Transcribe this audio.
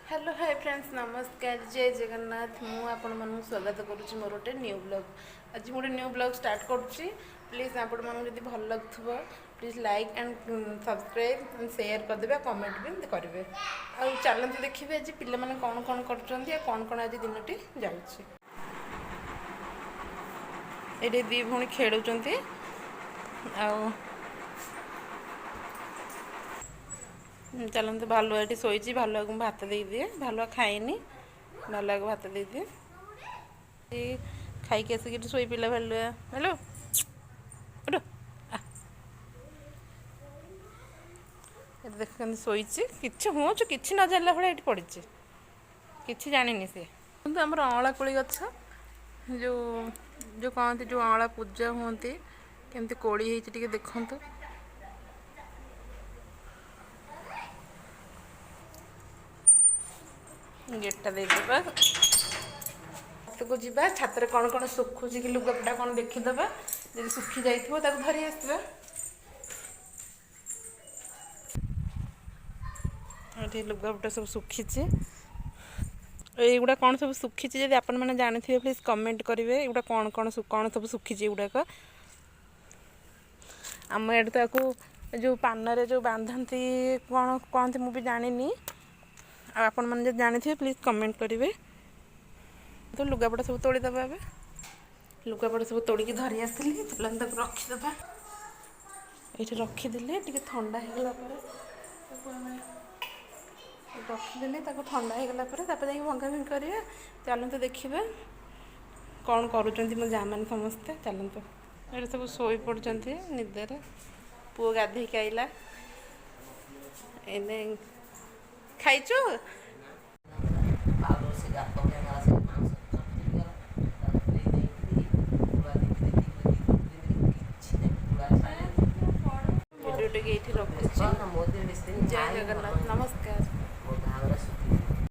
Hello hi friends नमस्कार जय जगन्नाथ मु आपण मानू स्वागत करुच्ची मोर गोटे न्यू ब्लॉग आज गोटे न्यू ब्लॉग स्टार्ट करुच्ची प्लीज आपण मानू जदि भल लगुव please like and subscribe and share करदे कमेंट भी करेंगे आ चलते देखिए आज पिला माने कौन कौन कौन आज दिनटी जाऊँगी ये दी भौणी खेलुंट आ चलते भालुआ ये शोची भालुआ को भात दे दिए भालुआ खाएनी भालुआ को भात दे दिए खाई आसिक शोई पिला भालुआ हेलो उठ देख शोची कि हूँ कि न जानला भाई ये पड़ी कि जानी सी आम अँला कोली गछ जो जो कहते जो अँला पूजा हमें केमती कोली होती देखु गेटा देदेबा छत को जीवा छात कौन कौन सुखुची कि लुगापटा कौन देखीदे जब सुखी जाइए धरी आसवा ये लुगापटा सब सुखी युवा कौन सब सुखी जब आपण मैंने जानी थे प्लीज कमेंट करेंगे युवा कौन कौन कौन सब सुखी युवाक आम एड तो जो पान जो बांधती कौन कहते मुझे जानी आपण मैंने जब जानी थे प्लीज कमेंट करेंगे तो लुगापटा सब तोड़ीदे लुगापटा सब तोड़िकी धरी आसती चलते रखीदे ये रखीदे टे ठंडा होगला रखीदे ठंडा होगला भंगा भंगी करेंगे चलते देखिए कौन करुँच मो जा मैंने समस्ते चलते ये सब शोई पड़ते निदे पुओ गाधे आइला एने खाइचु वीडियो टे ये रखुच्छी जय जगन्नाथ नमस्कार।